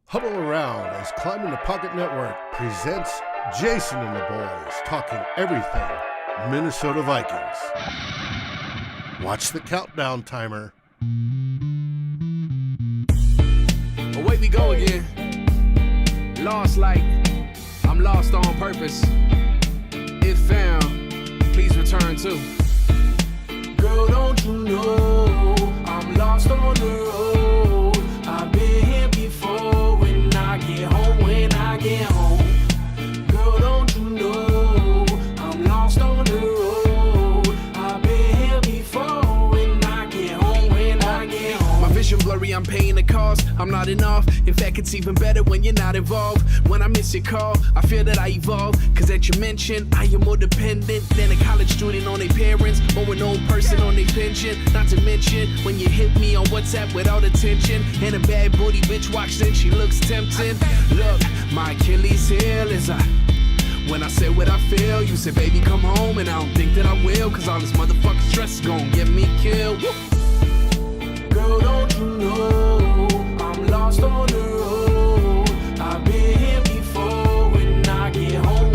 Huddle around as Climbing the Pocket Network presents Jayson and the boys talking everything Minnesota Vikings. Watch the countdown timer. Away we go again. Lost like I'm lost on purpose. If found, please return to. Girl, don't you know I'm lost on the road? I've been here before. When I get home, girl, don't you know I'm lost on the road? I've been here before. When I get home, my vision blurry, I'm paying the cost. I'm not enough. In fact, it's even better when you're not involved. When I miss your call, I feel that I evolve. Cause as you mentioned, I am more dependent than a college student on their parents, or an old person on their pension. Not to mention when you hit me on WhatsApp without attention, and a bad booty bitch watch, then she looks tempting. Look, my Achilles heel is when I say what I feel. You say, baby, come home, and I don't think that I will. Cause all this motherfucking stress is gonna get me killed. Woo. Girl, don't you know I'm lost on the road? I've been here before. When I get home,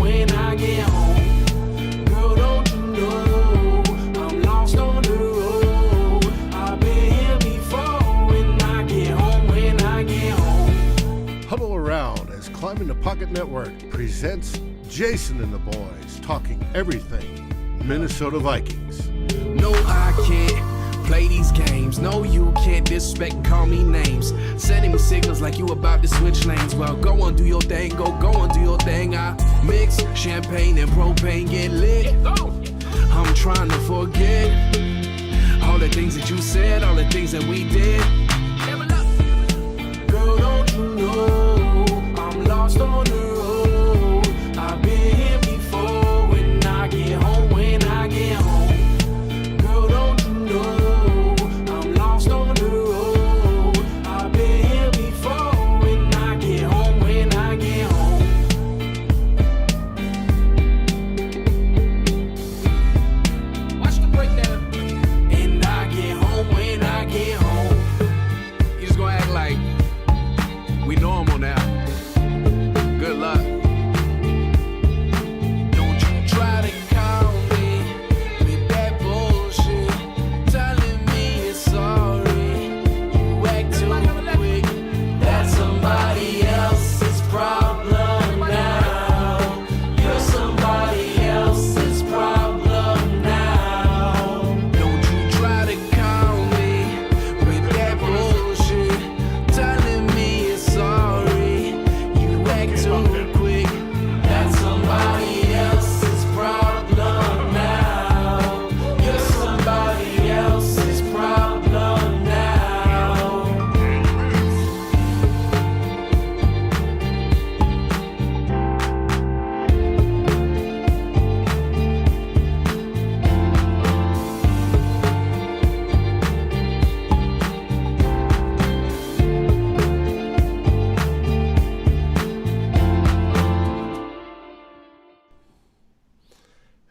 girl, don't you know I'm lost on the road? I've been here before. When I get home. Huddle around as Climbing the Pocket Network presents Jayson and the boys talking everything Minnesota Vikings. No, I can't play these games. No, you can't disrespect and call me names. Sending me signals like you about to switch lanes. Well, go on, do your thing. Go on, do your thing. I mix champagne and propane, get lit. I'm trying to forget all the things that you said, all the things that we did. Girl, don't you know I'm lost on the road? I've been here before. When I get home, girl, don't you know I'm lost on the road? I've been here before. When I get home, watch the breakdown. And I get home when I get home. You just gonna act like we normal now. Good luck. Don't you try to call me with that bullshit, telling me you're sorry. You act too quick. That's somebody else's problem now. You're somebody else's problem now. Don't you try to call me with that bullshit, telling me you're sorry. You act too quick. That's somebody else's problem now. You're somebody else's problem now.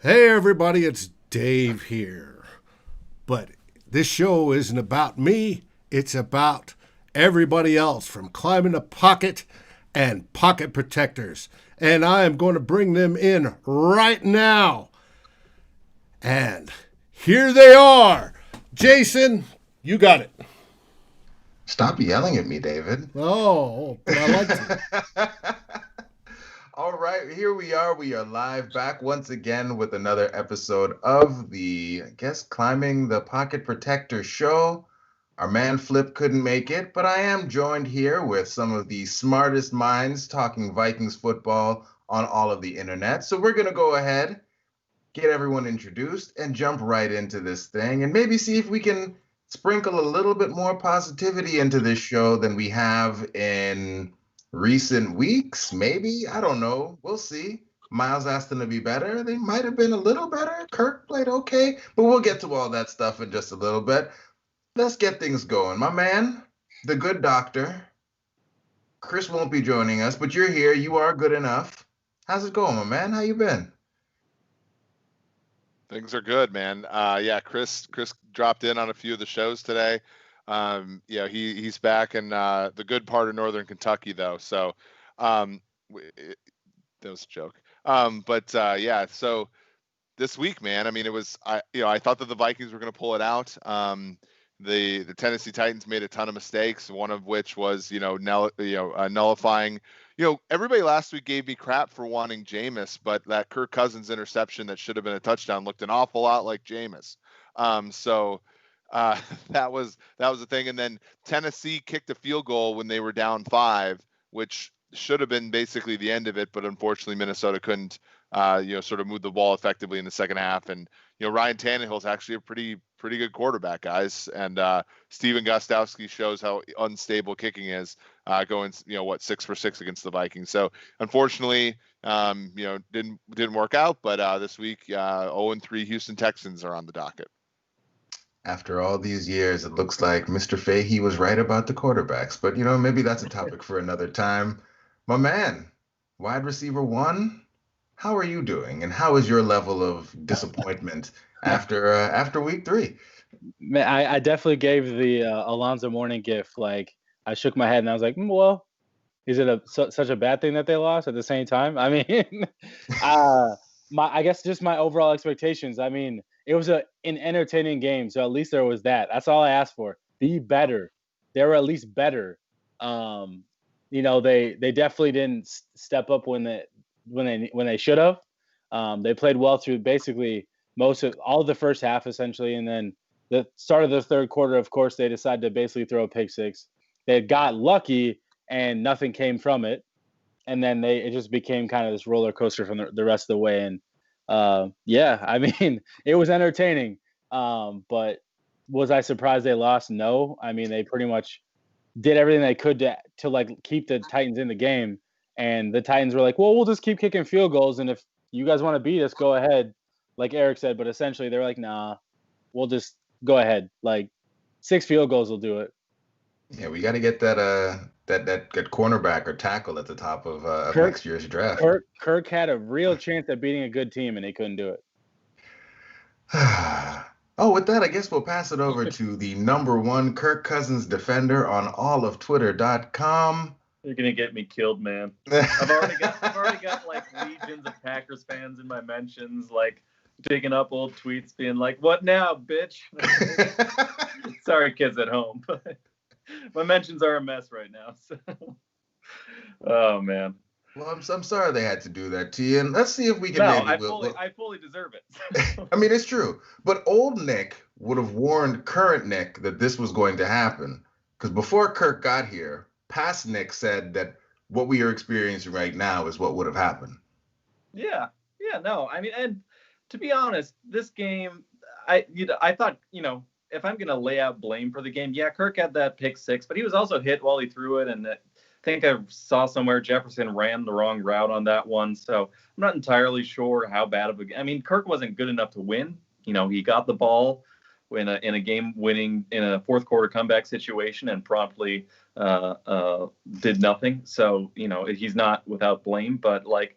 Hey everybody, it's Dave here. But this show isn't about me, it's about everybody else from Climbing the Pocket and Pocket Protectors. And I am going to bring them in right now. And here they are. Jayson, you got it. Stop yelling at me, David. Oh, but I like to. All right, here we are. We are live back once again with another episode of the, Climbing the Pocket Protector show. Our man Flip couldn't make it, but I am joined here with some of the smartest minds talking Vikings football on all of the internet. So we're going to go ahead, get everyone introduced, and jump right into this thing, and maybe see if we can sprinkle a little bit more positivity into this show than we have in recent weeks. Maybe, I don't know. We'll see. Myles asked them to be better. They might have been a little better. Kirk played okay, but we'll get to all that stuff in just a little bit. Let's get things going. My man, the good doctor, Chris won't be joining us, but you're here. You are good enough. How's it going, my man? How you been? Things are good, man. Yeah, Chris dropped in on a few of the shows today. He's back in the good part of Northern Kentucky, though. So that was a joke. So this week, man, I mean, I thought that the Vikings were going to pull it out. The Tennessee Titans made a ton of mistakes, one of which was, nullifying. Everybody last week gave me crap for wanting Jameis, but that Kirk Cousins interception that should have been a touchdown looked an awful lot like Jameis. That was the thing. And then Tennessee kicked a field goal when they were down 5, which should have been basically the end of it, but unfortunately Minnesota couldn't sort of move the ball effectively in the second half. And Ryan Tannehill's actually a pretty good quarterback, guys. And Steven Gostkowski shows how unstable kicking is, going 6 for 6 against the Vikings. So unfortunately, didn't work out. But this week, 0-3 Houston Texans are on the docket. After all these years, it looks like Mr. Fahey was right about the quarterbacks. But maybe that's a topic for another time. My man, wide receiver 1. How are you doing, and how is your level of disappointment after week 3? Man, I definitely gave the Alonzo Mourning gift. Like, I shook my head and I was like, well, is it such a bad thing that they lost at the same time? I mean, I guess just my overall expectations. I mean, it was an entertaining game, so at least there was that. That's all I asked for. Be better. They were at least better. They definitely didn't step up when they should have. They played well through basically all of the first half, essentially, and then the start of the third quarter, of course, they decided to basically throw a pick 6. They got lucky, and nothing came from it. And then it just became kind of this roller coaster from the rest of the way. And I mean, it was entertaining. But was I surprised they lost? No. I mean, they pretty much did everything they could to like keep the Titans in the game. And the Titans were like, well, we'll just keep kicking field goals. And if you guys want to beat us, go ahead, like Eric said. But essentially, they're like, nah, we'll just go ahead. Like 6 field goals will do it. Yeah, we got to get that cornerback or tackle at the top of next year's draft. Kirk had a real chance at beating a good team, and he couldn't do it. With that, I guess we'll pass it over to the number 1 Kirk Cousins defender on all of Twitter.com. You're gonna get me killed, man. I've already got like legions of Packers fans in my mentions, like digging up old tweets, being like, "What now, bitch?" Sorry, kids at home, but my mentions are a mess right now. So. Oh man. Well, I'm sorry they had to do that to you, and let's see if we can. No, I fully deserve it. I mean, it's true, but old Nick would have warned current Nick that this was going to happen, because before Kirk got here, past Nick said that what we are experiencing right now is what would have happened. Yeah, no, I mean, and to be honest, this game, I thought, if I'm gonna lay out blame for the game, yeah, Kirk had that pick 6, but he was also hit while he threw it, and I think I saw somewhere Jefferson ran the wrong route on that one, so I'm not entirely sure how bad of a. I mean, Kirk wasn't good enough to win. He got the ball in a game-winning in a fourth quarter comeback situation and promptly did nothing. So he's not without blame, but like.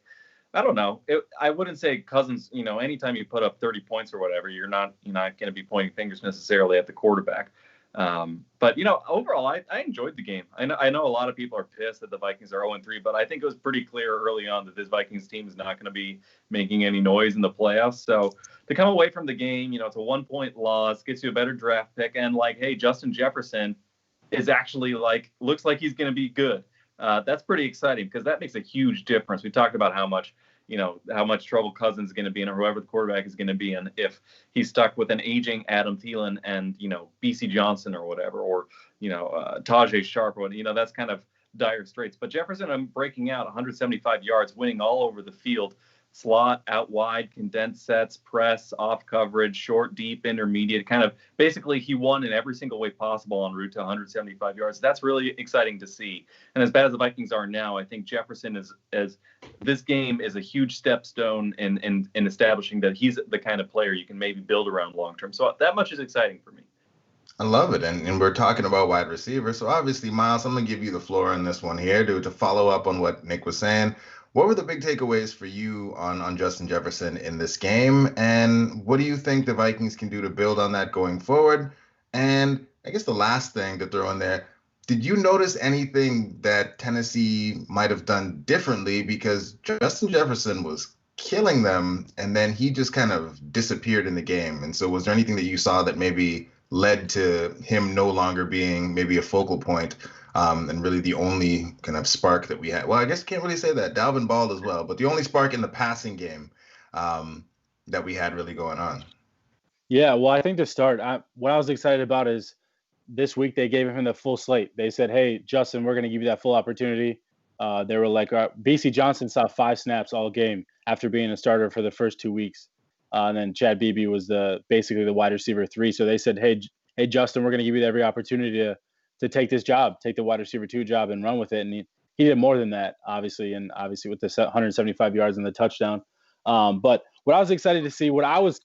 I don't know. I wouldn't say Cousins, anytime you put up 30 points or whatever, you're not going to be pointing fingers necessarily at the quarterback. But overall, I enjoyed the game. I know a lot of people are pissed that the Vikings are 0-3, but I think it was pretty clear early on that this Vikings team is not going to be making any noise in the playoffs. So to come away from the game, it's a 1-point loss, gets you a better draft pick. And like, hey, Justin Jefferson is actually looks like he's going to be good. That's pretty exciting because that makes a huge difference. We talked about how much trouble Cousins is going to be in, or whoever the quarterback is going to be in, if he's stuck with an aging Adam Thielen and, BC Johnson or whatever, or, Tajay Sharp, or that's kind of dire straits. But Jefferson, breaking out 175 yards, winning all over the field, slot, out wide, condensed sets, press, off coverage, short, deep, intermediate, kind of basically he won in every single way possible en route to 175 yards. That's really exciting to see. And as bad as the Vikings are now, I think Jefferson this game is a huge stepstone in establishing that he's the kind of player you can maybe build around long term. So that much is exciting for me. I love it. And we're talking about wide receivers. So obviously, Myles, I'm going to give you the floor on this one here to follow up on what Nick was saying. What were the big takeaways for you on Justin Jefferson in this game? And what do you think the Vikings can do to build on that going forward? And I guess the last thing to throw in there, did you notice anything that Tennessee might have done differently? Because Justin Jefferson was killing them, and then he just kind of disappeared in the game. And so, was there anything that you saw that maybe led to him no longer being maybe a focal point, and really the only kind of spark that we had? Well, I guess can't really say that. Dalvin balled as well, but the only spark in the passing game that we had really going on. Yeah, well, I think to start, what I was excited about is this week they gave him the full slate. They said, "Hey, Justin, we're going to give you that full opportunity." They were like, BC Johnson saw 5 snaps all game after being a starter for the first 2 weeks, and then Chad Beebe was basically the wide receiver 3. So they said, "Hey, Justin, we're going to give you every opportunity to take this job, take the wide receiver 2 job, and run with it." And he did more than that, obviously with the 175 yards and the touchdown. But what I was excited to see, what I was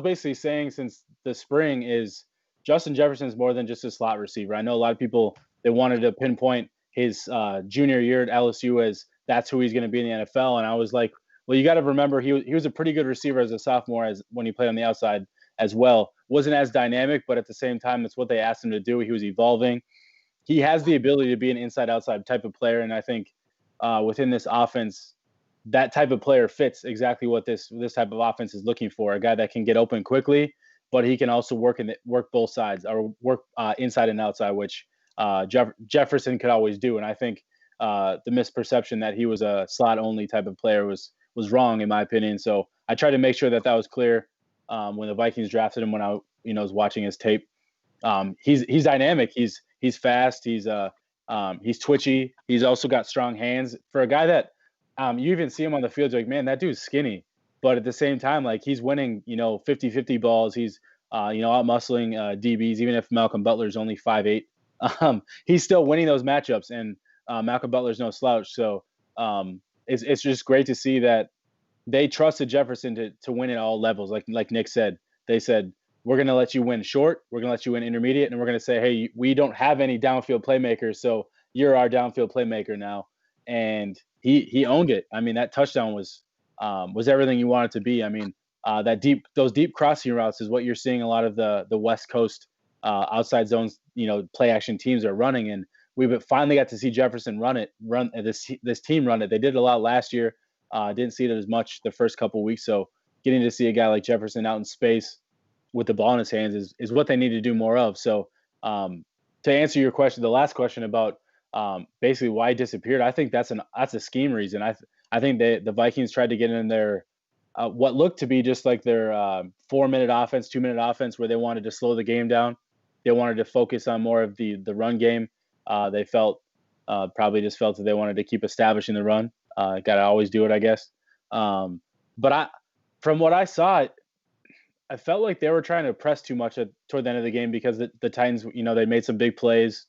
basically saying since the spring is Justin Jefferson is more than just a slot receiver. I know a lot of people, they wanted to pinpoint his junior year at LSU as that's who he's going to be in the NFL. And I was like, well, you got to remember he was a pretty good receiver as a sophomore, as when he played on the outside as well. Wasn't as dynamic, but at the same time, that's what they asked him to do. He was evolving. He has the ability to be an inside-outside type of player, and I think within this offense, that type of player fits exactly what this type of offense is looking for. A guy that can get open quickly, but he can also work both sides, or work inside and outside, which Jefferson could always do. And I think the misperception that he was a slot only type of player was wrong in my opinion. So I tried to make sure that was clear when the Vikings drafted him. When I was watching his tape, he's dynamic. He's fast. He's twitchy. He's also got strong hands for a guy that. You even see him on the field, you're like, man, that dude's skinny. But at the same time, like, he's winning, 50-50 balls. He's, out muscling DBs, even if Malcolm Butler's only 5'8". He's still winning those matchups, and Malcolm Butler's no slouch. So it's just great to see that they trusted Jefferson to win at all levels. Like Nick said, they said, we're going to let you win short, we're going to let you win intermediate, and we're going to say, hey, we don't have any downfield playmakers, so you're our downfield playmaker now. And he owned it. I mean, that touchdown was everything you want it to be. I mean, those deep crossing routes is what you're seeing a lot of the West Coast outside zones, play action teams are running, and we finally got to see Jefferson this team run it. They did it a lot last year. Didn't see it as much the first couple of weeks. So getting to see a guy like Jefferson out in space with the ball in his hands is what they need to do more of. So to answer your question, the last question about basically why he disappeared, I think that's a scheme reason. I think the Vikings tried to get in their what looked to be just like their 4-minute offense, 2-minute offense, where they wanted to slow the game down. They wanted to focus on more of the run game. They probably just felt that they wanted to keep establishing the run. Got to always do it, I guess. But from what I saw, I felt like they were trying to press too much toward the end of the game, because the Titans, they made some big plays.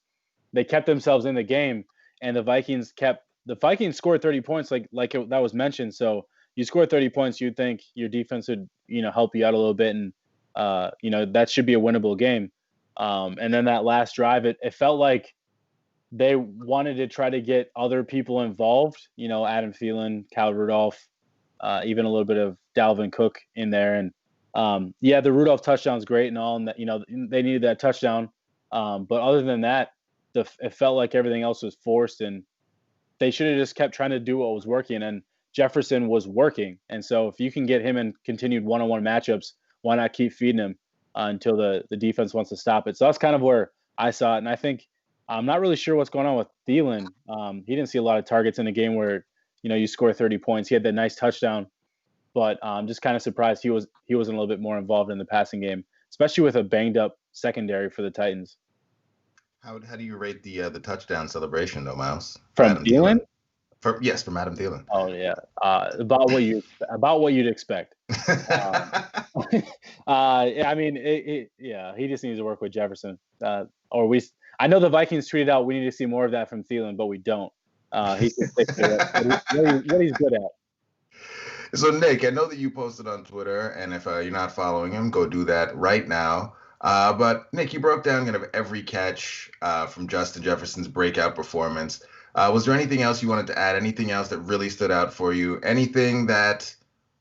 They kept themselves in the game, and the Vikings scored 30 points, that was mentioned. So you score 30 points, you'd think your defense would, help you out a little bit, and that should be a winnable game. And then that last drive, it felt like they wanted to try to get other people involved. Adam Thielen, Kyle Rudolph, even a little bit of Dalvin Cook in there, and the Rudolph touchdown's great and all, and that they needed that touchdown. But other than that, it felt like everything else was forced, and they should have just kept trying to do what was working, and Jefferson was working. And so if you can get him in continued one-on-one matchups, why not keep feeding him until the defense wants to stop it? So that's kind of where I saw it. And I think I'm not really sure what's going on with Thielen. He didn't see a lot of targets in a game where, you score 30 points. He had that nice touchdown, but I'm just kind of surprised he wasn't a little bit more involved in the passing game, especially with a banged up secondary for the Titans. How do you rate the touchdown celebration though, Myles? From Thielen? From Adam Thielen. Oh yeah, about what you'd expect. I mean, he just needs to work with Jefferson. I know the Vikings tweeted out, we need to see more of that from Thielen, but we don't. He can stick to what he's good at. So Nick, I know that you posted on Twitter, and if you're not following him, go do that right now. But Nick, you broke down kind of every catch from Justin Jefferson's breakout performance. Was there anything else you wanted to add? Anything else that really stood out for you? Anything that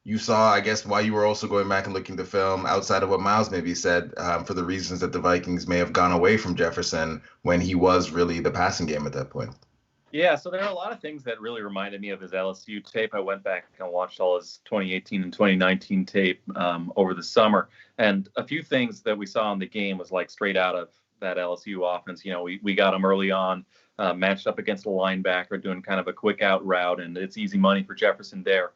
you saw, I guess, while you were also going back and looking at the film, outside of what Myles maybe said, for the reasons that the Vikings may have gone away from Jefferson when he was really the passing game at that point? Yeah, so there are a lot of things that really reminded me of his LSU tape. I went back and watched all his 2018 and 2019 tape over the summer, and a few things that we saw in the game was like straight out of that LSU offense. You know, we got him early on, matched up against a linebacker, doing kind of a quick out route, and it's easy money for Jefferson there.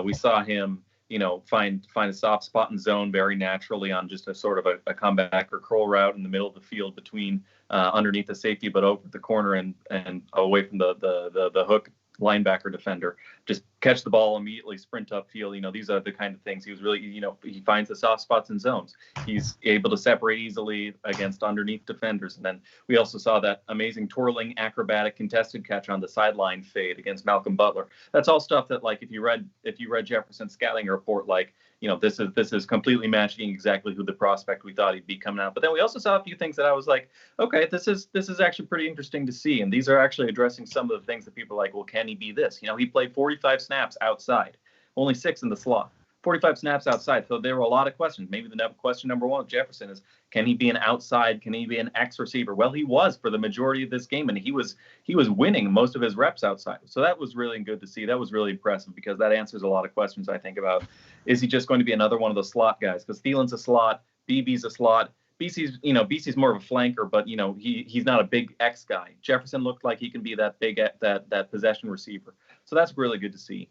We saw him, you know, find a soft spot in zone very naturally on just a sort of a comeback or curl route in the middle of the field between underneath the safety, but over the corner and away from the hook linebacker defender. Just catch the ball immediately, sprint upfield. You know, these are the kind of things he was really, you know, he finds the soft spots in zones. He's able to separate easily against underneath defenders. And then we also saw that amazing twirling, acrobatic, contested catch on the sideline fade against Malcolm Butler. That's all stuff that, like, if you read Jefferson's scouting report, like, you know, this is completely matching exactly who the prospect we thought he'd be coming out. But then we also saw a few things that I was like, okay, this is actually pretty interesting to see. And these are actually addressing some of the things that people are like, well, can he be this? You know, he played 45 snaps outside, only 6 in the slot. 45 snaps outside. So there were a lot of questions. Maybe the question number one of Jefferson is, can he be an outside? Can he be an X receiver? Well, he was for the majority of this game, and he was winning most of his reps outside. So that was really good to see. That was really impressive because that answers a lot of questions, I think, about, is he just going to be another one of those slot guys? Because Thielen's a slot, BB's a slot. BC's more of a flanker, but, you know, he's not a big X guy. Jefferson looked like he can be that big that possession receiver. So that's really good to see.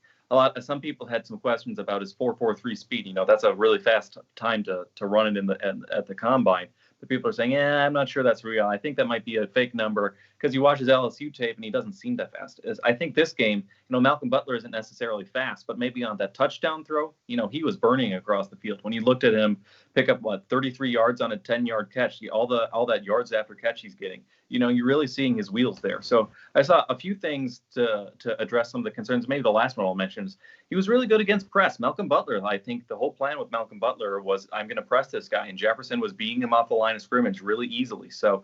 Some people had some questions about his 4.43 speed. You know, that's a really fast time to run it at the combine. But people are saying, yeah, I'm not sure that's real. I think that might be a fake number because you watch his LSU tape and he doesn't seem that fast. I think this game, you know, Malcolm Butler isn't necessarily fast, but maybe on that touchdown throw, you know, he was burning across the field. When you looked at him pick up 33 yards on a 10-yard catch, all that yards after catch he's getting, you know, you're really seeing his wheels there. So I saw a few things to address some of the concerns. Maybe the last one I'll mention is he was really good against press. Malcolm Butler, I think the whole plan with Malcolm Butler was, I'm going to press this guy, and Jefferson was beating him off the line of scrimmage really easily. So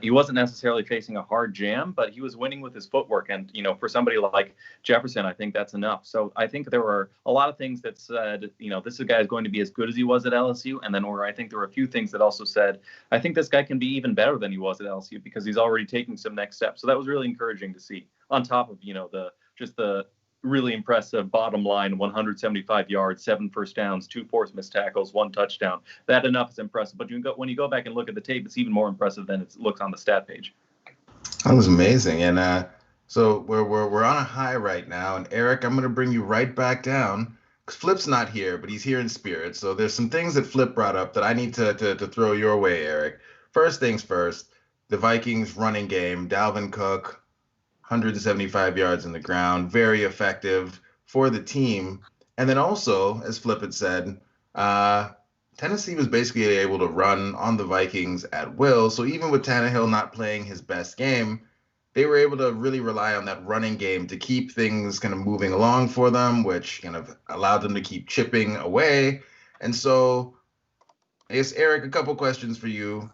he wasn't necessarily facing a hard jam, but he was winning with his footwork. And, you know, for somebody like Jefferson, I think that's enough. So I think there were a lot of things that said, you know, this guy is going to be as good as he was at LSU. And then I think there were a few things that also said, I think this guy can be even better than he was at LSU because he's already taking some next steps. So that was really encouraging to see, on top of, you know, the really impressive bottom line, 175 yards, 7 first downs, 2 forced missed tackles, 1 touchdown. That enough is impressive. But when you go back and look at the tape, it's even more impressive than it looks on the stat page. That was amazing. And so we're on a high right now. And Eric, I'm going to bring you right back down. Flip's not here, but he's here in spirit. So there's some things that Flip brought up that I need to throw your way, Eric. First things first, the Vikings running game, Dalvin Cook, 175 yards in the ground, very effective for the team. And then also, as Flip had said, Tennessee was basically able to run on the Vikings at will. So even with Tannehill not playing his best game, they were able to really rely on that running game to keep things kind of moving along for them, which kind of allowed them to keep chipping away. And so I guess, Eric, a couple questions for you.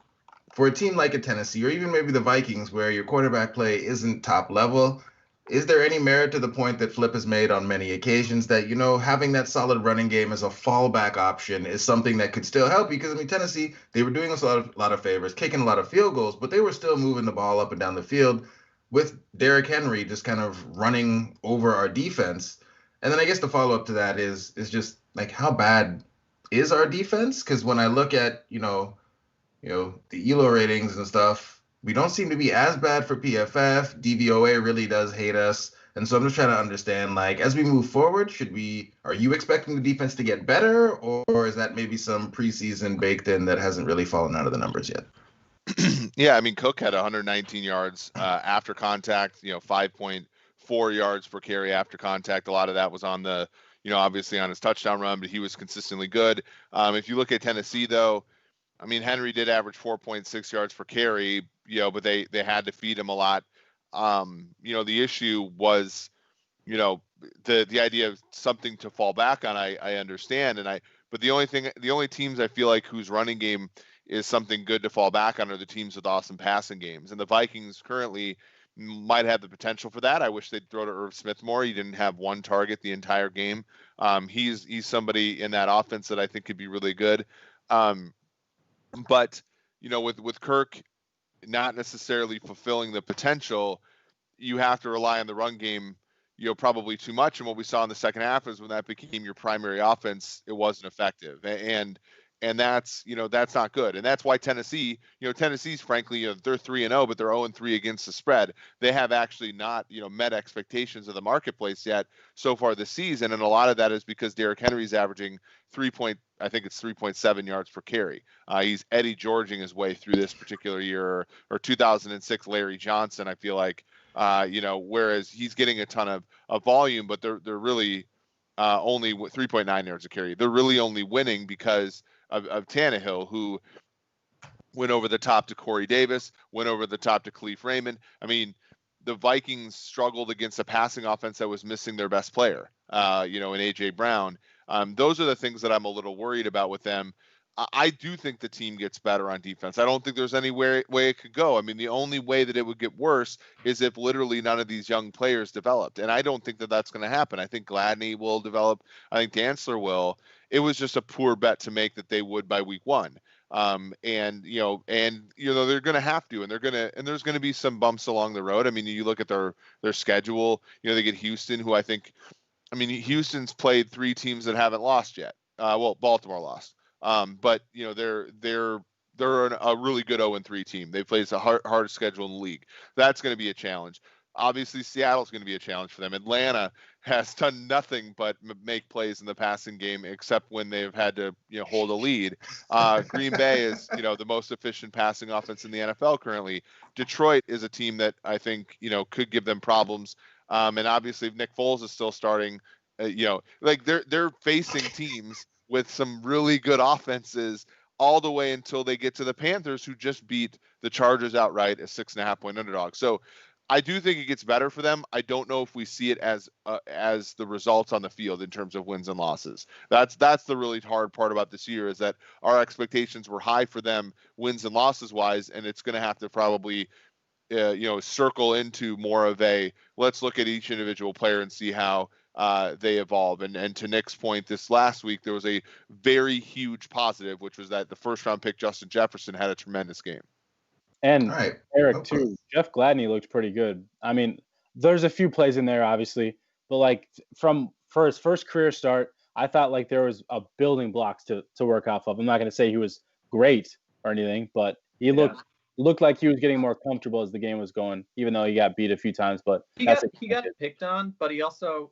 For a team like a Tennessee, or even maybe the Vikings, where your quarterback play isn't top level, is there any merit to the point that Flip has made on many occasions that, you know, having that solid running game as a fallback option is something that could still help you? Because, I mean, Tennessee, they were doing us a lot of favors, kicking a lot of field goals, but they were still moving the ball up and down the field with Derrick Henry just kind of running over our defense. And then I guess the follow-up to that is just, like, how bad is our defense? Because when I look at, you know, the ELO ratings and stuff, we don't seem to be as bad for PFF. DVOA really does hate us. And so I'm just trying to understand, like, as we move forward, are you expecting the defense to get better, or is that maybe some preseason baked in that hasn't really fallen out of the numbers yet? Yeah, I mean, Cook had 119 yards after contact, 5.4 yards per carry after contact. A lot of that was on the, obviously on his touchdown run, but he was consistently good. If you look at Tennessee, though, I mean, Henry did average 4.6 yards per carry, but they had to feed him a lot. The issue was, the idea of something to fall back on. I understand, but the only teams I feel like whose running game is something good to fall back on are the teams with awesome passing games. And the Vikings currently, might have the potential for that. I wish they'd throw to Irv Smith more. He didn't have one target the entire game. He's somebody in that offense that I think could be really good. But with Kirk not necessarily fulfilling the potential, you have to rely on the run game, probably too much. And what we saw in the second half is when that became your primary offense, it wasn't effective. And that's not good. And that's why Tennessee's frankly, they're 3-0, but they're 0-3 against the spread. They have actually not, met expectations of the marketplace yet so far this season. And a lot of that is because Derrick Henry's averaging 3.7 yards per carry. He's Eddie Georging his way through this particular year, or 2006 Larry Johnson, I feel like, whereas he's getting a ton of volume, but they're really only 3.9 yards a carry. They're really only winning because of Tannehill, who went over the top to Corey Davis, went over the top to Khalif Raymond. I mean, the Vikings struggled against a passing offense that was missing their best player, in A.J. Brown. Those are the things that I'm a little worried about with them. I do think the team gets better on defense. I don't think there's any way it could go. I mean, the only way that it would get worse is if literally none of these young players developed. And I don't think that that's going to happen. I think Gladney will develop. I think Dantzler will. It was just a poor bet to make that they would by week 1. They're going to have to, and there's going to be some bumps along the road. I mean, you look at their schedule, they get Houston, who Houston's played 3 teams that haven't lost yet. Baltimore lost. But they're a really good 0-3 team. They play the hardest schedule in the league. That's going to be a challenge. Obviously, Seattle's going to be a challenge for them. Atlanta has done nothing but make plays in the passing game, except when they've had to hold a lead. Green Bay is the most efficient passing offense in the NFL currently. Detroit is a team that I think could give them problems. And obviously, if Nick Foles is still starting, they're facing teams with some really good offenses all the way until they get to the Panthers, who just beat the Chargers outright, a 6.5-point underdog. So I do think it gets better for them. I don't know if we see it as the results on the field in terms of wins and losses. That's the really hard part about this year, is that our expectations were high for them wins and losses wise, and it's going to have to probably circle into more of a let's look at each individual player and see how they evolve. And to Nick's point, this last week there was a very huge positive, which was that the first round pick Justin Jefferson had a tremendous game. And right. Eric too. Jeff Gladney looked pretty good. I mean, there's a few plays in there obviously, but for his first career start, I thought there was a building blocks to work off of. I'm not going to say he was great or anything, but he looked like he was getting more comfortable as the game was going, even though he got beat a few times. But he got picked on, but he also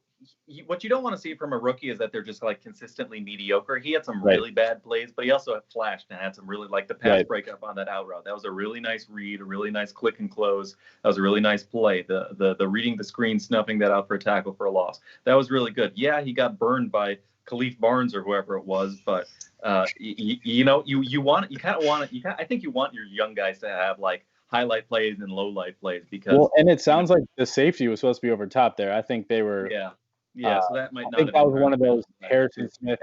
what you don't want to see from a rookie is that they're just consistently mediocre. He had some really bad plays, but he also had flashed and had some really the pass breakup on that out route. That was a really nice read, a really nice click and close. That was a really nice play. The reading the screen, snuffing that out for a tackle for a loss. That was really good. Yeah, he got burned by Khalif Barnes or whoever it was, but I think you want your young guys to have highlight plays and low light plays because and it sounds like the safety was supposed to be over top there. I think they were so that might not. I think that was one of those Harrison Smith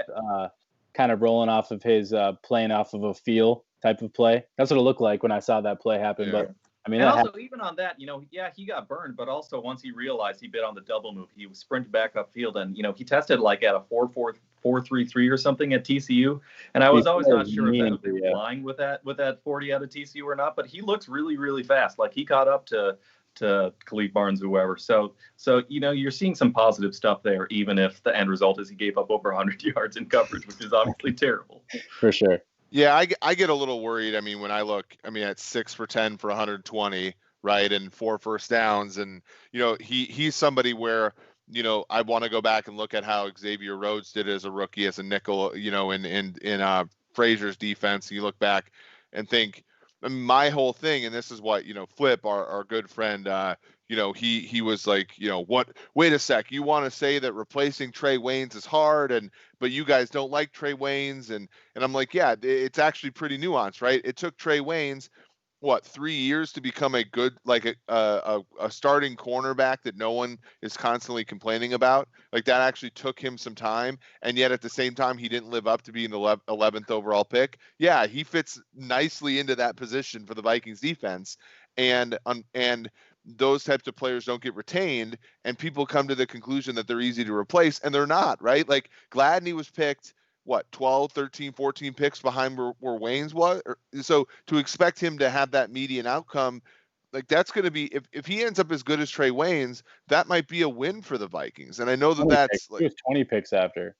kind of rolling off of his playing off of a feel type of play. That's what it looked like when I saw that play happen. But I mean, and also even on that, he got burned, but also once he realized he bit on the double move, he sprinted back upfield, and he tested at a 4.33 or something at TCU, and I was always not sure if that was flying with that 40 out of TCU or not, but he looks really, really fast. He caught up to Khalif Barnes, whoever. So you're seeing some positive stuff there, even if the end result is he gave up over 100 yards in coverage, which is obviously terrible. For sure. Yeah, I get a little worried. I mean, when I look, at 6 for 10 for 120, right, and 4 first downs, and he's somebody where I want to go back and look at how Xavier Rhodes did as a rookie, as a nickel, in Frazier's defense. You look back and think, my whole thing, and this is what Flip, our good friend, he was like, what? Wait a sec, you want to say that replacing Trey Waynes is hard, but you guys don't like Trey Waynes, and I'm like, yeah, it's actually pretty nuanced, right? It took Trey Waynes 3 years to become a good a starting cornerback that no one is constantly complaining about. That actually took him some time, and yet at the same time he didn't live up to being the 11th overall pick. Yeah, he fits nicely into that position for the Vikings defense, and those types of players don't get retained, and people come to the conclusion that they're easy to replace, and they're not, right? Like Gladney was picked, what, 12, 13, 14 picks behind where Wayne's was? So to expect him to have that median outcome, like that's going to be, if he ends up as good as Trey Waynes, that might be a win for the Vikings. And I know that that's he was 20 picks after.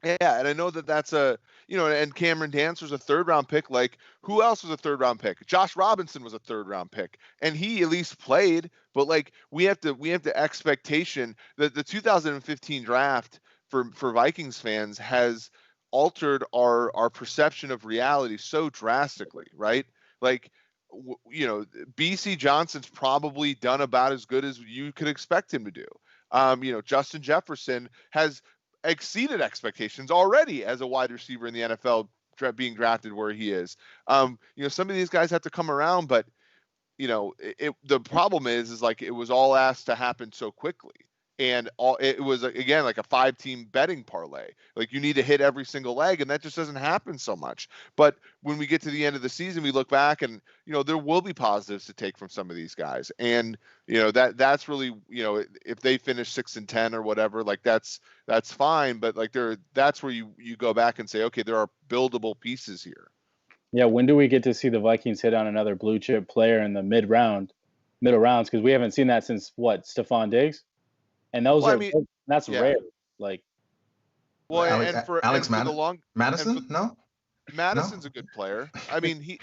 Yeah, and I know that that's a, and Cameron Dancer's a third-round pick. Like, who else was a third-round pick? Josh Robinson was a third-round pick, and he at least played. But like, we have the expectation that the 2015 draft for Vikings fans has altered our perception of reality so drastically, right? Like, BC Johnson's probably done about as good as you could expect him to do. Justin Jefferson has exceeded expectations already as a wide receiver in the NFL, being drafted where he is. Some of these guys have to come around, but the problem is like it was all asked to happen so quickly, and it was again like a 5-team betting parlay. Like you need to hit every single leg, and that just doesn't happen so much. But when we get to the end of the season, we look back and there will be positives to take from some of these guys, and that's really if they finish 6-10 or whatever, like that's fine. But like that's where you go back and say, okay, there are buildable pieces here. Yeah, when do we get to see the Vikings hit on another blue chip player in the middle rounds? Because we haven't seen that since Stephon Diggs, and that's rare. Like, Alex Madison? No, Madison's a good player. I mean,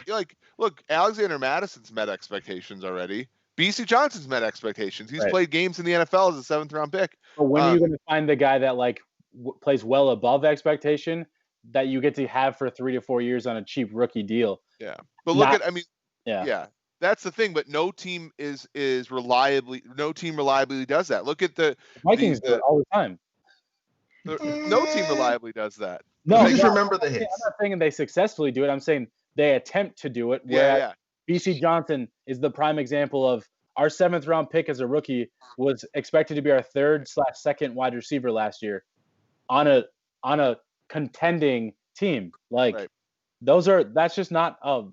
look, Alexander Madison's met expectations already. BC Johnson's met expectations. He's played games in the NFL as a 7th-round pick. But when are you going to find the guy that plays well above expectation that you get to have for 3 to 4 years on a cheap rookie deal? Yeah, but that's the thing. But no team reliably does that. Look at the Vikings do it all the time. No team reliably does that. No, just remember the hits. I'm not saying they successfully do it. I'm saying they attempt to do it. Yeah. BC Johnson is the prime example of our 7th-round pick as a rookie was expected to be our 3rd/2nd wide receiver last year on a contending team. That's just not I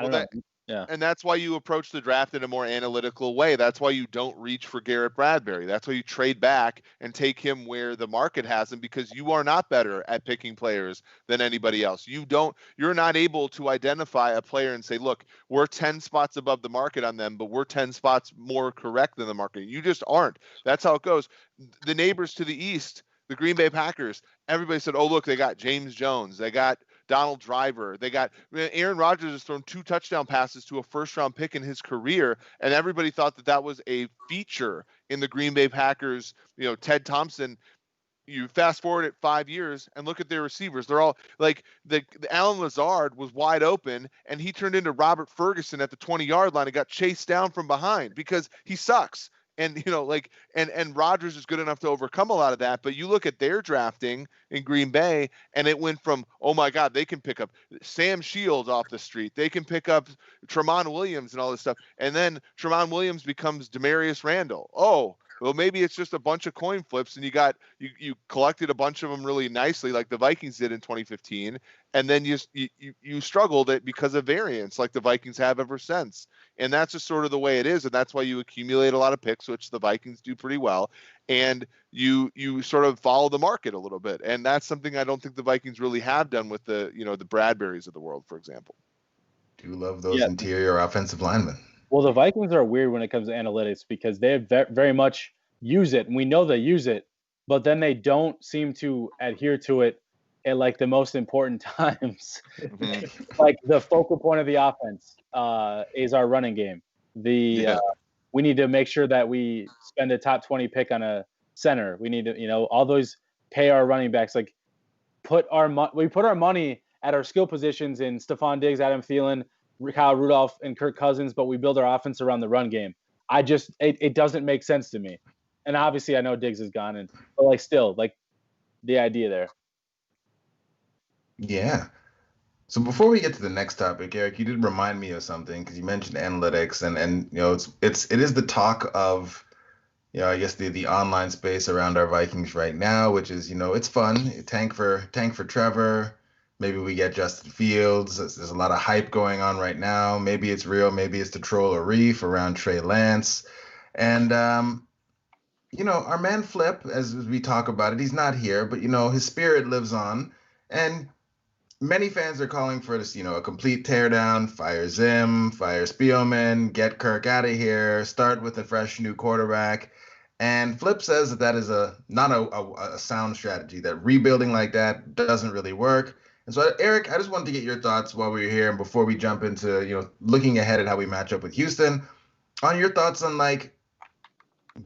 don't know. Yeah. And that's why you approach the draft in a more analytical way. That's why you don't reach for Garrett Bradbury. That's why you trade back and take him where the market has him, because you are not better at picking players than anybody else. You're not able to identify a player and say, look, we're 10 spots above the market on them, but we're 10 spots more correct than the market. You just aren't. That's how it goes. The neighbors to the east, the Green Bay Packers, everybody said, oh, look, they got James Jones. They got Donald Driver. They got Aaron Rodgers has thrown 2 touchdown passes to a 1st-round pick in his career, and everybody thought that was a feature in the Green Bay Packers. Ted Thompson. You fast forward it 5 years and look at their receivers. They're all like the Alan Lazard was wide open, and he turned into Robert Ferguson at the 20-yard line and got chased down from behind because he sucks. And and Rodgers is good enough to overcome a lot of that. But you look at their drafting in Green Bay, and it went from, oh my God, they can pick up Sam Shields off the street, they can pick up Tramon Williams and all this stuff, and then Tramon Williams becomes Demarius Randall. Oh, well, maybe it's just a bunch of coin flips, and you collected a bunch of them really nicely, like the Vikings did in 2015, and then you struggled it because of variance, like the Vikings have ever since. And that's just sort of the way it is, and that's why you accumulate a lot of picks, which the Vikings do pretty well, and you sort of follow the market a little bit, and that's something I don't think the Vikings really have done with the the Bradburys of the world, for example. Do love those interior offensive linemen. Well, the Vikings are weird when it comes to analytics because they very much use it, and we know they use it, but then they don't seem to adhere to it at like the most important times. Mm-hmm. Like the focal point of the offense is our running game. We need to make sure that we spend a top 20 pick on a center. We need to, all those pay our running backs. Like we put our money at our skill positions in Stephon Diggs, Adam Thielen, Kyle Rudolph, and Kirk Cousins, but we build our offense around the run game. It doesn't make sense to me. And obviously I know Diggs is gone, but still the idea there. Yeah. So before we get to the next topic, Eric, you did remind me of something because you mentioned analytics, and it is the talk of I guess the online space around our Vikings right now, which is it's fun. Tank for Trevor, Maybe we get Justin Fields. There's a lot of hype going on right now. Maybe it's real. Maybe it's the troll or reef around Trey Lance. And, our man Flip, as we talk about it, he's not here, but, his spirit lives on. And many fans are calling for this, a complete teardown, fire Zim, fire Spielman, get Kirk out of here, start with a fresh new quarterback. And Flip says that is not a sound strategy, that rebuilding like that doesn't really work. And so, Eric, I just wanted to get your thoughts while we were here and before we jump into, looking ahead at how we match up with Houston, on your thoughts on, like,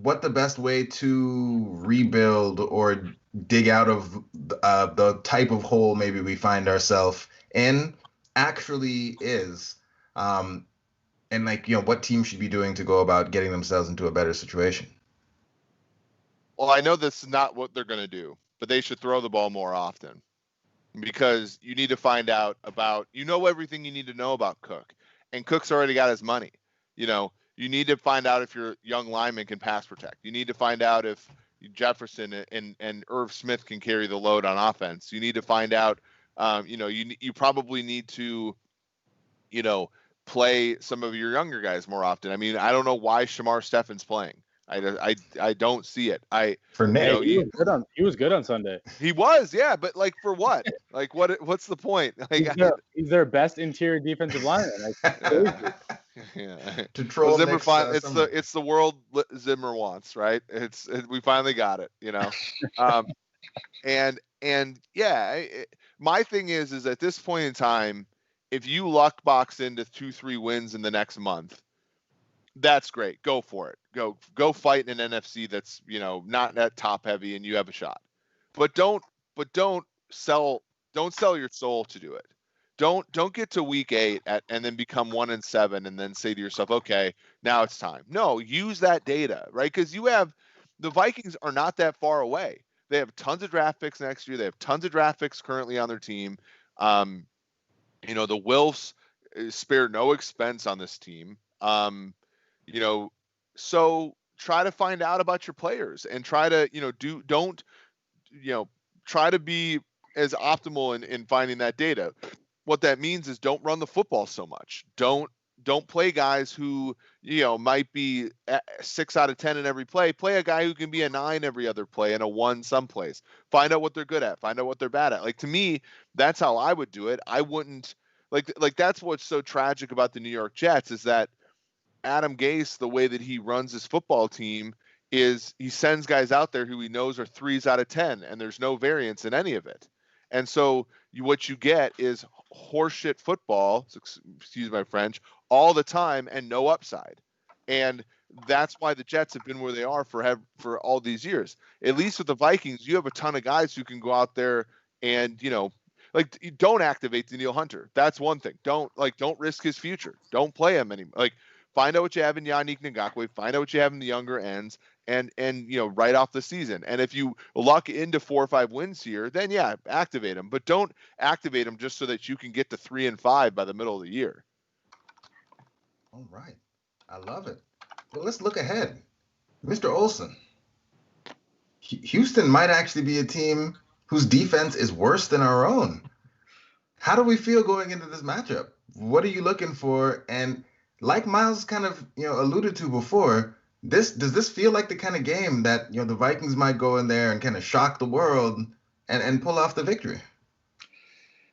what the best way to rebuild or dig out of the type of hole maybe we find ourselves in actually is. And, like, what teams should be doing to go about getting themselves into a better situation. Well, I know this is not what they're going to do, but they should throw the ball more often, because you need to find out about, everything you need to know about Cook, and Cook's already got his money. You need to find out if your young lineman can pass protect. You need to find out if Jefferson and Irv Smith can carry the load on offense. You need to find out, you probably need to, play some of your younger guys more often. I mean, I don't know why Shamar Stephen's playing. I don't see it. For Nick, he was good on Sunday. He was, yeah, but like for what? Like what's the point? Like he's their best interior defensive lineman. yeah. To troll Zimmer Nick's, it's the world Zimmer wants, right? We finally got it, and yeah, my thing is at this point in time, if you luck box into 2-3 wins in the next month, that's great. Go for it. Go fight in an NFC that's, not that top heavy, and you have a shot. But don't sell your soul to do it. Don't get to week 8 and then become 1-7 and then say to yourself, okay, now it's time. No, use that data, right? Because the Vikings are not that far away. They have tons of draft picks next year. They have tons of draft picks currently on their team. The Wilfs spare no expense on this team. So try to find out about your players and try to, try to be as optimal in finding that data. What that means is don't run the football so much. Don't play guys who, might be 6 out of 10 in every play. Play a guy who can be a 9 every other play and a 1 someplace. Find out what they're good at. Find out what they're bad at. Like, to me, that's how I would do it. I wouldn't like that's what's so tragic about the New York Jets, is that Adam Gase, the way that he runs his football team is he sends guys out there who he knows are 3s out of 10, and there's no variance in any of it. And so what you get is horseshit football, excuse my French, all the time and no upside. And that's why the Jets have been where they are for all these years. At least with the Vikings, you have a ton of guys who can go out there and, don't activate Daniil Hunter. That's one thing. Don't risk his future. Don't play him anymore. Find out what you have in Yannick Ngakoue, find out what you have in the younger ends, and right off the season. And if you luck into 4 or 5 wins here, then yeah, activate them. But don't activate them just so that you can get to 3-5 by the middle of the year. All right. I love it. Well, let's look ahead. Mr. Olson, Houston might actually be a team whose defense is worse than our own. How do we feel going into this matchup? What are you looking for? And like Myles kind of, alluded to before, does this feel like the kind of game that, the Vikings might go in there and kind of shock the world and pull off the victory?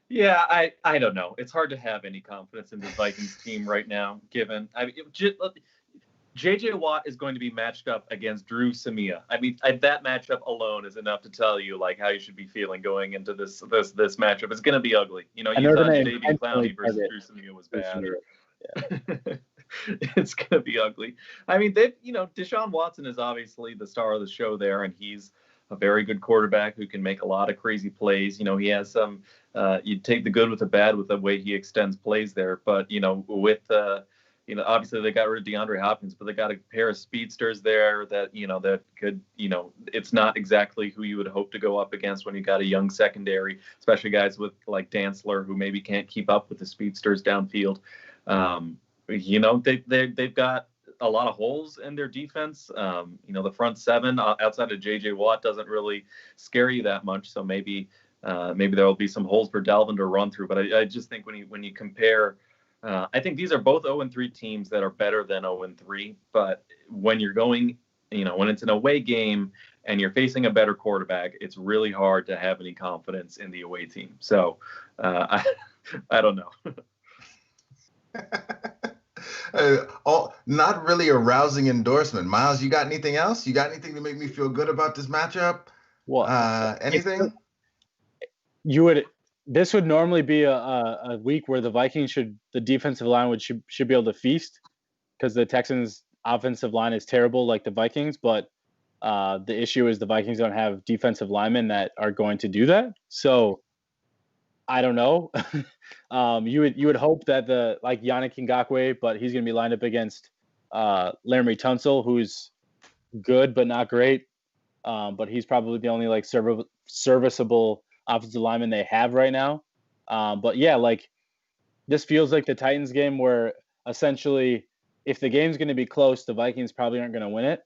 Yeah, I don't know. It's hard to have any confidence in the Vikings team right now, given J.J. Watt is going to be matched up against Dru Samia. I mean, that matchup alone is enough to tell you how you should be feeling going into this matchup. It's going to be ugly. You thought Davey Clowney versus Dru Samia was bad. Yeah. It's going to be ugly. I mean, Deshaun Watson is obviously the star of the show there, and he's a very good quarterback who can make a lot of crazy plays. He has some, you take the good with the bad with the way he extends plays there. But, obviously they got rid of DeAndre Hopkins, but they got a pair of speedsters there that, that could, it's not exactly who you would hope to go up against when you got a young secondary, especially guys with like Dantzler who maybe can't keep up with the speedsters downfield. They've got a lot of holes in their defense. The front seven outside of J.J. Watt doesn't really scare you that much. So maybe maybe there will be some holes for Dalvin to run through. But I just think when you compare, I think these are both 0-3 teams that are better than 0-3. But when you're going, when it's an away game and you're facing a better quarterback, it's really hard to have any confidence in the away team. So I don't know. Not really a rousing endorsement. Myles, you got anything else? You got anything to make me feel good about this matchup? What? Anything? This would normally be a week where the Vikings the defensive line should be able to feast, because the Texans offensive line is terrible like the Vikings, but the issue is the Vikings don't have defensive linemen that are going to do that. So I don't know. You would hope that like Yannick Ngakoue, but he's going to be lined up against Laramie Tunsil, who's good but not great. But he's probably the only like serviceable offensive lineman they have right now. But yeah, like this feels like the Titans game where essentially if the game's going to be close, the Vikings probably aren't going to win it.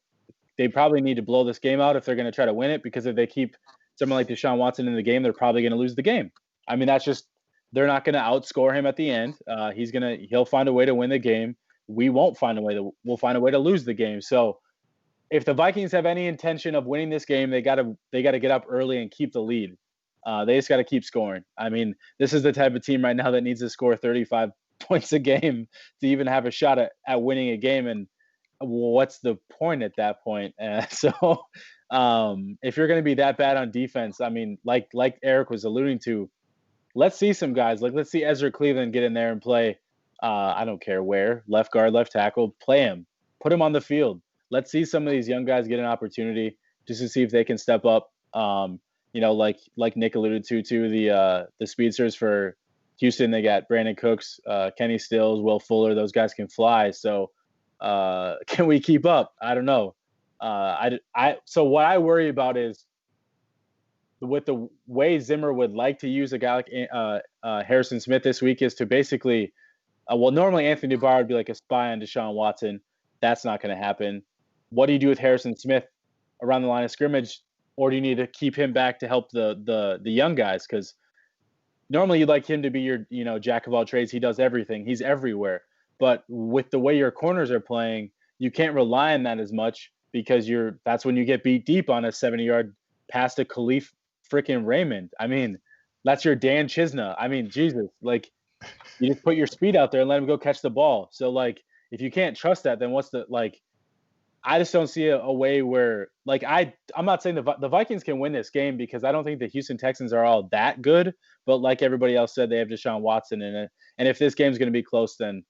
They probably need to blow this game out if they're going to try to win it, because if they keep someone like Deshaun Watson in the game, they're probably going to lose the game. I mean, they're not going to outscore him at the end. He'll find a way to win the game. We'll find a way to lose the game. So if the Vikings have any intention of winning this game, they got to get up early and keep the lead. They just got to keep scoring. I mean, this is the type of team right now that needs to score 35 points a game to even have a shot at winning a game. And what's the point at that point? So if you're going to be that bad on defense, I mean, like Eric was alluding to, let's see some guys. Like, let's see Ezra Cleveland get in there and play. I don't care where, left guard, left tackle, play him, put him on the field. Let's see some of these young guys get an opportunity just to see if they can step up. Like Nick alluded to the speedsters for Houston, they got Brandon Cooks, Kenny Stills, Will Fuller. Those guys can fly. So can we keep up? I don't know. So what I worry about is with the way Zimmer would like to use a guy like Harrison Smith this week is to basically, normally Anthony Barr would be like a spy on Deshaun Watson. That's not going to happen. What do you do with Harrison Smith around the line of scrimmage? Or do you need to keep him back to help the young guys? Because normally you'd like him to be your, jack of all trades. He does everything. He's everywhere. But with the way your corners are playing, you can't rely on that as much, because that's when you get beat deep on a 70-yard pass to Khalif freaking Raymond. I mean, that's your Dan Chisna. I mean, Jesus, like you just put your speed out there and let him go catch the ball. So like, if you can't trust that, then what's I just don't see a way where, like, I'm not saying the Vikings can win this game, because I don't think the Houston Texans are all that good. But like everybody else said, they have Deshaun Watson in it. And if this game's going to be close, then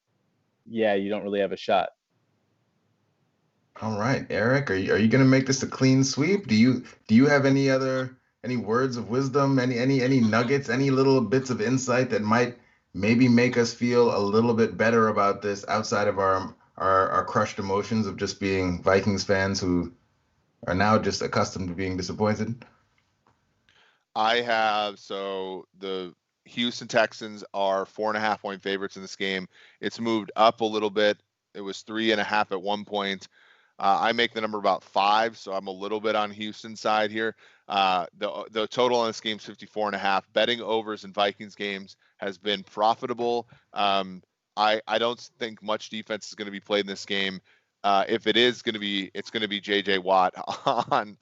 yeah, you don't really have a shot. All right, Eric, are you going to make this a clean sweep? Do you have any words of wisdom, any nuggets, any little bits of insight that might maybe make us feel a little bit better about this outside of our crushed emotions of just being Vikings fans who are now just accustomed to being disappointed? So the Houston Texans are 4.5-point favorites in this game. It's moved up a little bit. It was 3.5 at one point. I make the number about 5, so I'm a little bit on Houston's side here. The total on this game is 54.5. Betting overs in Vikings games has been profitable. I don't think much defense is going to be played in this game. If it is going to be, it's going to be J.J. Watt on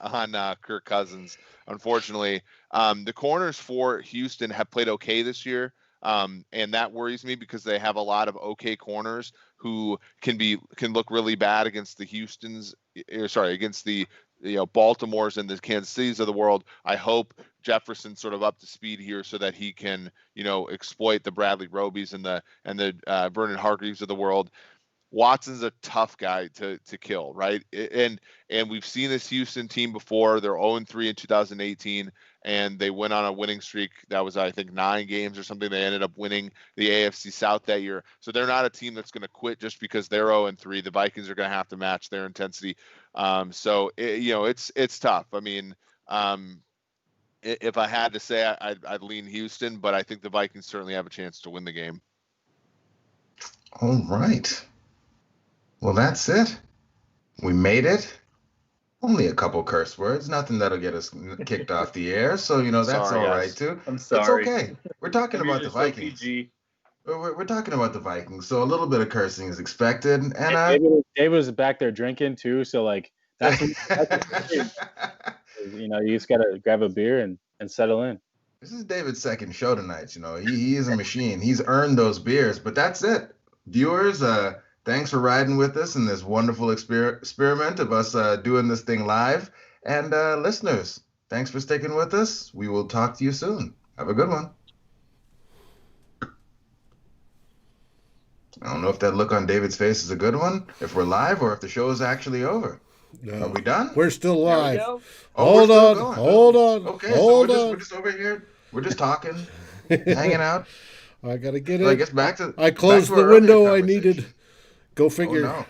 Kirk Cousins. Unfortunately, the corners for Houston have played okay this year, and that worries me because they have a lot of okay corners who can look really bad against against the Baltimore's and the Kansas City's of the world. I hope Jefferson's sort of up to speed here so that he can exploit the Bradley Robies and the Vernon Hargreaves of the world. Watson's a tough guy to kill, right? And we've seen this Houston team before. They're 0-3 in 2018, and they went on a winning streak. That was, I think, 9 games or something. They ended up winning the AFC South that year. So they're not a team that's going to quit just because they're 0-3. The Vikings are going to have to match their intensity. It's tough. I mean, if I had to say, I'd lean Houston, but I think the Vikings certainly have a chance to win the game. All right. Well, that's it. We made it. Only a couple curse words, nothing that'll get us kicked off the air. So, that's Sorry, all guys. right, too. I'm It's sorry. okay. We're talking I'm about the usually so Vikings. PG. We're talking about the Vikings, so a little bit of cursing is expected. And David was back there drinking too, so like that's you just gotta grab a beer and settle in. This is David's second show tonight. He is a machine. He's earned those beers, but that's it. Viewers, thanks for riding with us in this wonderful experiment of us doing this thing live. And listeners, thanks for sticking with us. We will talk to you soon. Have a good one. I don't know if that look on David's face is a good one, if we're live, or if the show is actually over. No. Are we done? We're still There we live. go. Oh, we're Hold still on. going. Hold on. Okay, hold so on. we're just over here. We're just talking, hanging out. I gotta get So I it. guess back to I closed back to the our earlier window I needed. conversation. Go Oh, figure. no.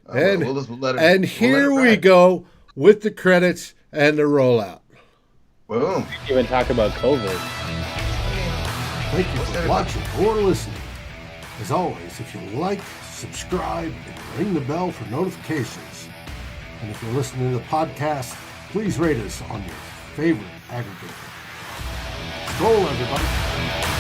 Oh, And- well, we'll let it, And we'll here let it we ride. go with the credits and the rollout. Boom. Even talk about COVID. Thank you for watching or listening. As always, if you like, subscribe, and ring the bell for notifications. And if you're listening to the podcast, please rate us on your favorite aggregator. Stroll, everybody.